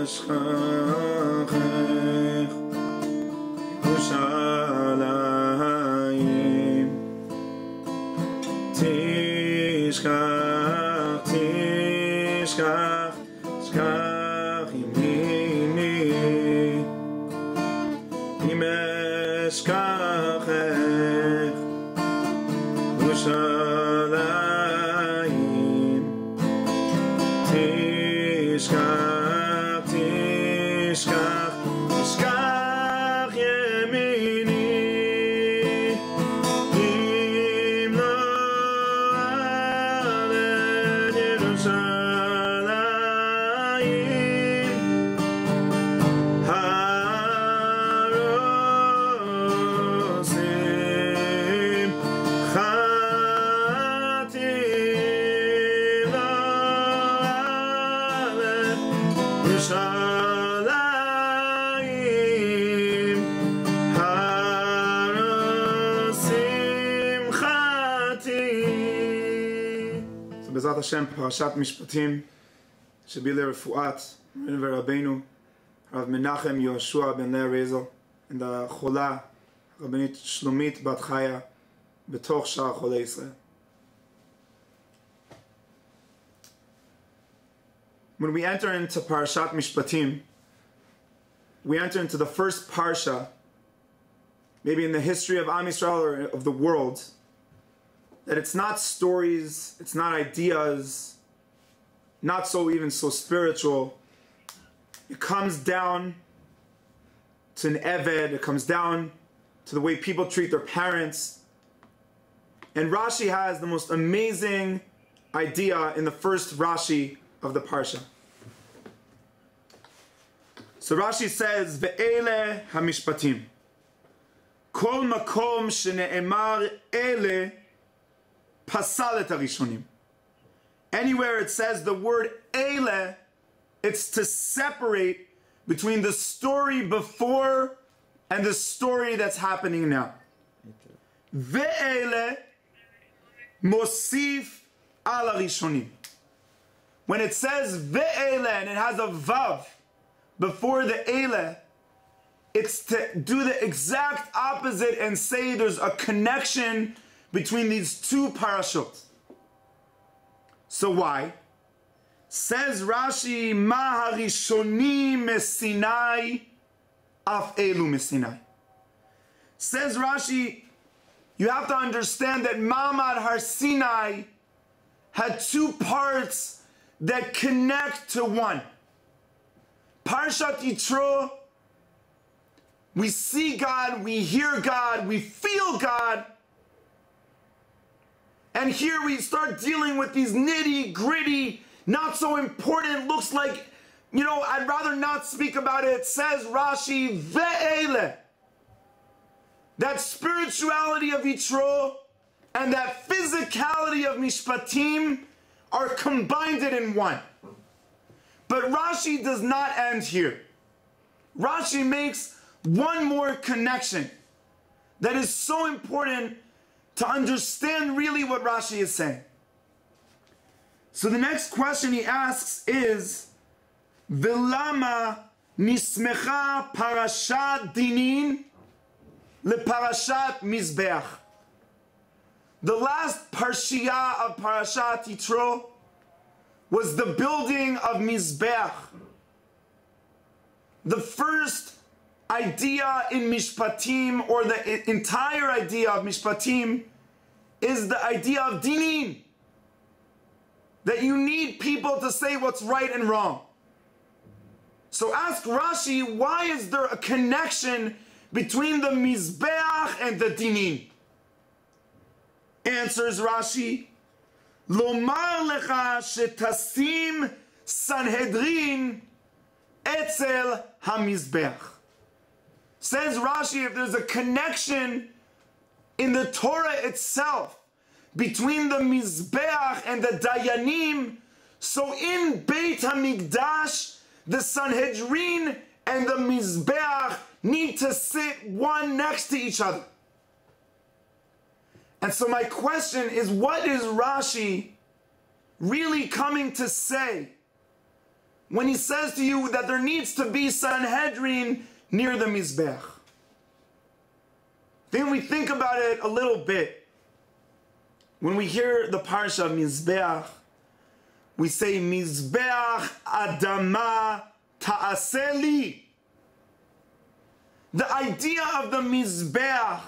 ירושלים תשכח, תשכח, תשכח ימיני אם אשכחך ירושלים תשכח, תשכח, תשכח ימיני אם לא אעלה ירושלים הרוסים חתי לא אעלה ירושלים הרוסים חתי. So בעזרת השם פרשת משפטים שבי לרפואת מורינו ורבינו הרב מנחם יהושע בן לאה רייזל החולה הרבנית שלומית בת חיה בתוך שאר חולי ישראל. When we enter into Parashat Mishpatim, we enter into the first parsha, maybe in the history of Am Yisrael or of the world, that it's not stories, it's not ideas, not so even so spiritual. It comes down to an eved, it comes down to the way people treat their parents. And Rashi has the most amazing idea in the first Rashi of the parsha. So Rashi says, "Ve'ele hamishpatim, kol makom shene'emar ele pasal et harishonim." Anywhere it says the word ele, it's to separate between the story before and the story that's happening now. Ve'ele mosif al harishonim. When it says ve'ele and it has a vav before the ele, it's to do the exact opposite and say there's a connection between these two parashot. So why? Says Rashi, Ma harishonim mesinai af elu mesinai. Says Rashi, you have to understand that Ma'amad Har Sinai had two parts that connect to one. Parashat Yitro, we see God, we hear God, we feel God. And here we start dealing with these nitty gritty, not so important, looks like, I'd rather not speak about it. It says Rashi, Ve'ele. That spirituality of Yitro and that physicality of Mishpatim are combined in one. But Rashi does not end here. Rashi makes one more connection that is so important to understand really what Rashi is saying. So the next question he asks is, Vilama nismecha parashat dinin leparashat mizbeach. The last parshiya of Parashat Yitro was the building of Mizbeach. The first idea in Mishpatim, or the entire idea of Mishpatim, is the idea of dinin. That you need people to say what's right and wrong. So ask Rashi, why is there a connection between the Mizbeach and the dinin? Answers Rashi, Lomar lecha shetasim Sanhedrin etzel hamizbeach. Says Rashi, if there's a connection in the Torah itself between the Mizbeach and the Dayanim, so in Beit HaMikdash, the Sanhedrin and the Mizbeach need to sit one next to each other. And so my question is, what is Rashi really coming to say when he says to you that there needs to be Sanhedrin near the Mizbeach. Then we think about it a little bit. When we hear the Parsha of Mizbeach, we say, Mizbeach Adama Ta'aseli. The idea of the Mizbeach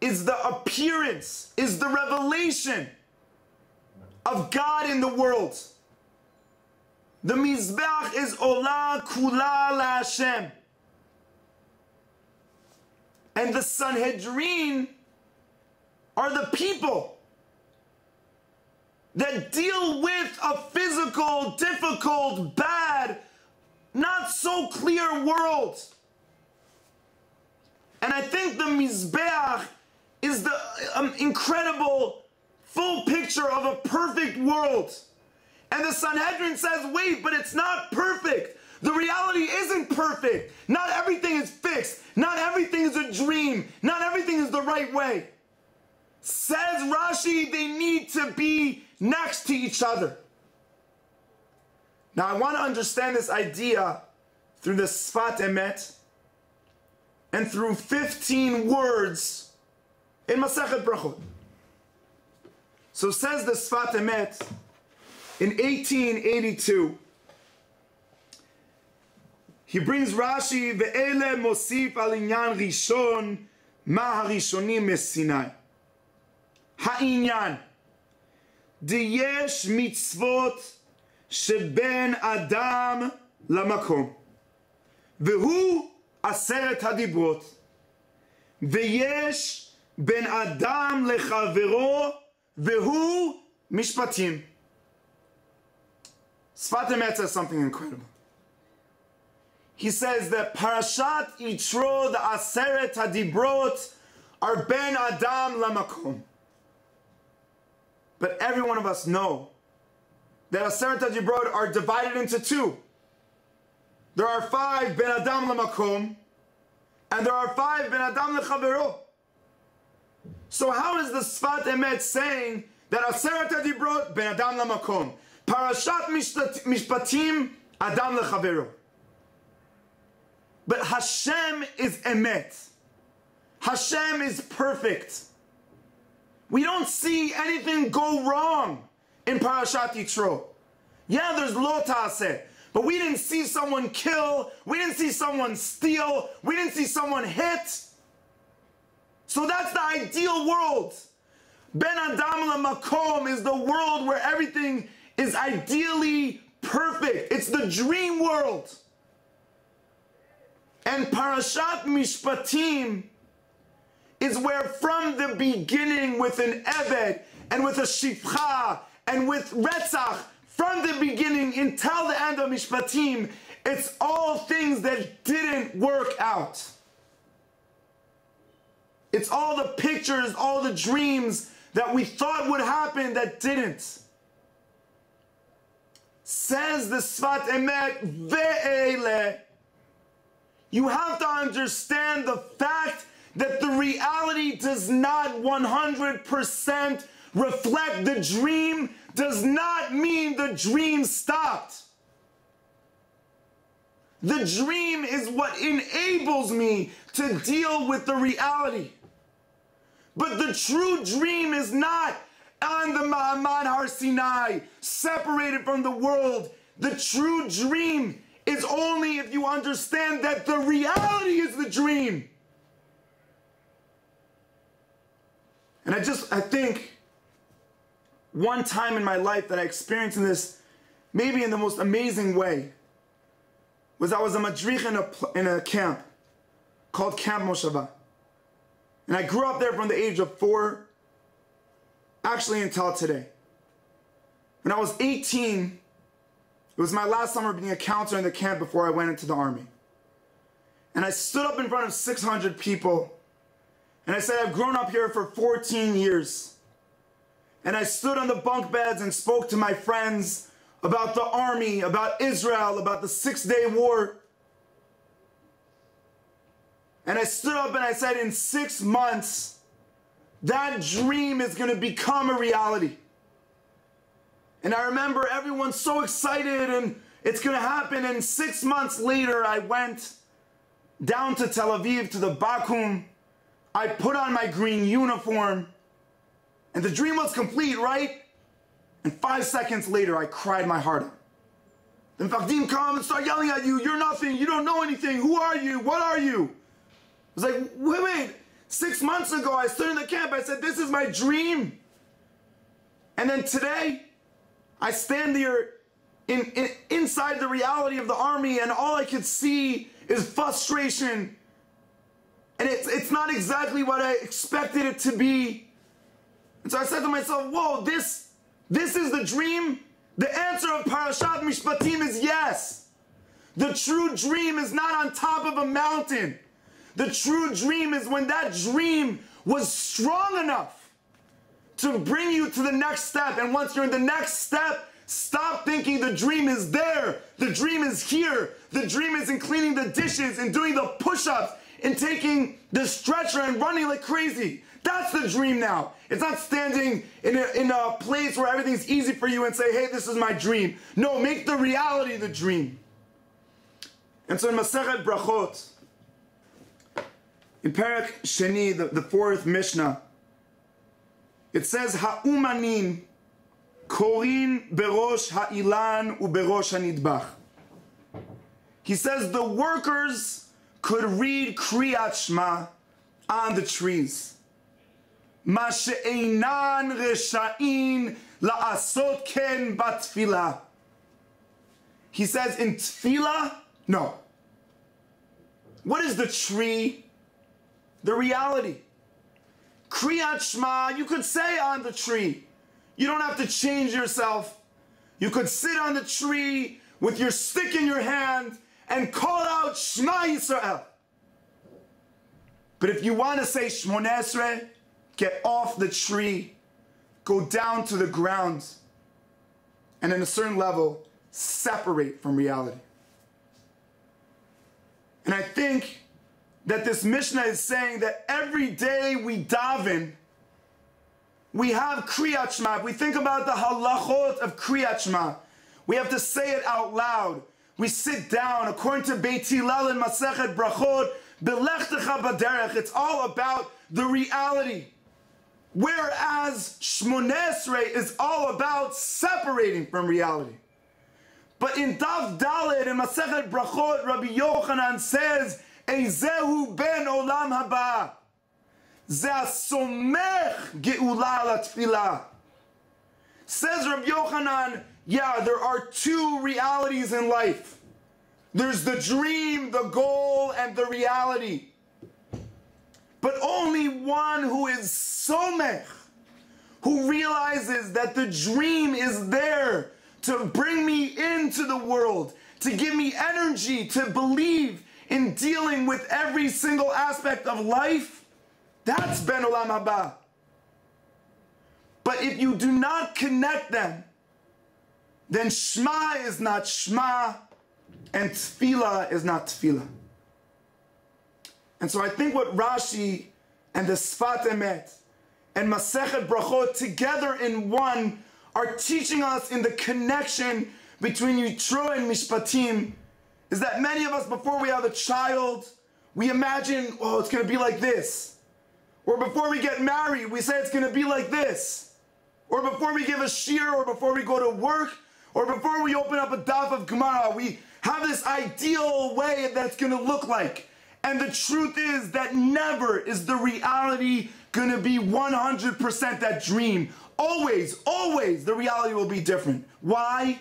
is the appearance, is the revelation of God in the world. The Mizbeach is Ola Kula LaHashem. And the Sanhedrin are the people that deal with a physical, difficult, bad, not so clear world. And I think the Mizbeach is the incredible full picture of a perfect world. And the Sanhedrin says, wait, but it's not perfect. The reality isn't perfect. Not everything is fixed. Not everything is a dream. Not everything is the right way. Says Rashi, they need to be next to each other. Now I want to understand this idea through the Sefat Emet and through 15 words in Masechet Brachot. So says the Sefat Emet in 1882. He brings Rashi, Ve'ele mosif al inyan rishon, ma harishonim mesinai. Ha'inyan, Diyesh mitzvot sheben adam lamakom. Vehu aseret hadibrot. Veyesh ben adam lechavero, vehu mishpatim. Sefat Emet says something incredible. He says that Parashat Yitro, the Aseret Hadibrot, are Ben Adam Lamakom. But every one of us know that Aseret Hadibrot are divided into two. There are 5 Ben Adam Lamakom, and there are 5 Ben Adam Lechavero. So how is the Sefat Emet saying that Aseret Hadibrot Ben Adam Lamakom, Parashat Mishpatim Adam Lechavero? But Hashem is Emet. Hashem is perfect. We don't see anything go wrong in Parashat Yitro. Yeah, there's lo ta'aseh, but we didn't see someone kill, we didn't see someone steal, we didn't see someone hit. So that's the ideal world. Ben Adam LaMakom is the world where everything is ideally perfect. It's the dream world. And Parashat Mishpatim is where from the beginning with an Eved and with a Shifcha and with Retzach, from the beginning until the end of Mishpatim, it's all things that didn't work out. It's all the pictures, all the dreams that we thought would happen that didn't. Says the Sefat Emet, Ve'ele. You have to understand the fact that the reality does not 100% reflect the dream, does not mean the dream stopped. The dream is what enables me to deal with the reality. But the true dream is not on the Ma'amad Har Sinai, separated from the world. The true dream is only if you understand that the reality is the dream. And I think one time in my life that I experienced this, maybe in the most amazing way, was I was a madrich in a camp called Camp Moshava. And I grew up there from the age of 4, actually until today. When I was 18, it was my last summer being a counselor in the camp before I went into the army. And I stood up in front of 600 people and I said, I've grown up here for 14 years. And I stood on the bunk beds and spoke to my friends about the army, about Israel, about the 6-day war. And I stood up and I said, in 6 months, that dream is going to become a reality. And I remember everyone's so excited and it's going to happen. And 6 months later, I went down to Tel Aviv, to the Bakum. I put on my green uniform. And the dream was complete, right? And 5 seconds later, I cried my heart out. The Mefakdim come and start yelling at you. You're nothing. You don't know anything. Who are you? What are you? I was like, wait. 6 months ago, I stood in the camp. I said, this is my dream. And then today, I stand there inside the reality of the army, and all I could see is frustration. And it's not exactly what I expected it to be. And so I said to myself, whoa, this is the dream? The answer of Parashat Mishpatim is yes. The true dream is not on top of a mountain. The true dream is when that dream was strong enough to bring you to the next step. And once you're in the next step, stop thinking the dream is there. The dream is here. The dream is in cleaning the dishes and doing the push-ups and taking the stretcher and running like crazy. That's the dream now. It's not standing in a place where everything's easy for you and say, hey, this is my dream. No, make the reality the dream. And so in Masechet Brachot, in Perek Sheni, the fourth Mishnah, it says, Ha'umanim korin berosh ha'ilan uberosh hanidbach. He says the workers could read Kriyat Shema on the trees. Ma she'einan resha'in la'asot ken batfilah. He says in tefillah, no. What is the tree? The reality. Kriyat Shema, you could say on the tree. You don't have to change yourself. You could sit on the tree with your stick in your hand and call out Shema Yisrael. But if you want to say Shmoneh Esrei, get off the tree, go down to the ground, and at a certain level, separate from reality. And I think that this Mishnah is saying that every day we daven, we have Kriyat Shema. If we think about the halachot of Kriyat Shema, we have to say it out loud. We sit down, according to Beit Hillel in Masechet Brachot, Belechtecha Baderech. It's all about the reality. Whereas Shmoneh Esrei is all about separating from reality. But in Daf Dalet in Masechet Brachot, Rabbi Yochanan says, Eizehu ben olam haba. Ze asomech geula ala tefillah. Says Rabbi Yochanan, yeah, there are two realities in life. There's the dream, the goal, and the reality. But only one who is somech, who realizes that the dream is there to bring me into the world, to give me energy, to believe in dealing with every single aspect of life, that's Ben Olam Haba. But if you do not connect them, then Shema is not Shema, and Tefillah is not Tefillah. And so I think what Rashi and the Sefat Emet and Masechet Brachot together in one are teaching us in the connection between Yitro and Mishpatim is that many of us, before we have a child, we imagine, oh, it's going to be like this. Or before we get married, we say it's going to be like this. Or before we give a shir, or before we go to work, or before we open up a daf of Gemara, we have this ideal way that it's going to look like. And the truth is that never is the reality going to be 100% that dream. Always, always the reality will be different. Why?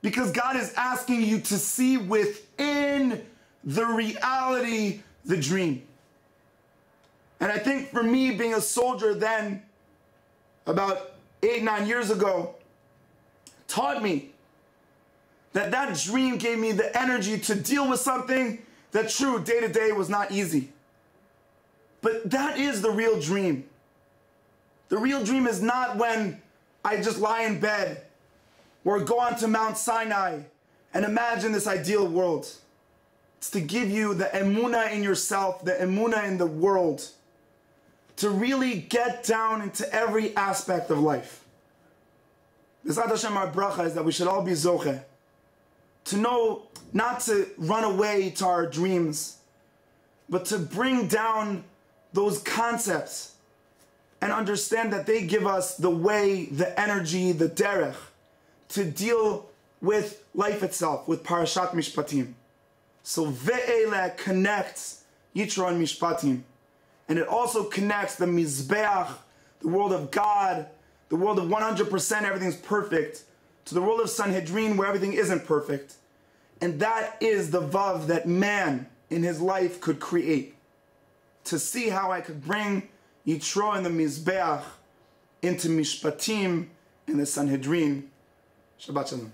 Because God is asking you to see within the reality the dream. And I think for me, being a soldier then, about 8-9 years ago, taught me that that dream gave me the energy to deal with something that, true, day to day was not easy. But that is the real dream. The real dream is not when I just lie in bed or go onto Mount Sinai and imagine this ideal world. It's to give you the emunah in yourself, the emunah in the world, to really get down into every aspect of life. B'ezrat Hashem, our bracha is that we should all be zocheh to know not to run away to our dreams, but to bring down those concepts and understand that they give us the way, the energy, the derech to deal with life itself, with Parashat Mishpatim. So Ve'ele connects Yitro and Mishpatim. And it also connects the Mizbeach, the world of God, the world of 100%, everything's perfect, to the world of Sanhedrin, where everything isn't perfect. And that is the Vav that man in his life could create. To see how I could bring Yitro and the Mizbeach into Mishpatim and the Sanhedrin. Shabbat Shalom.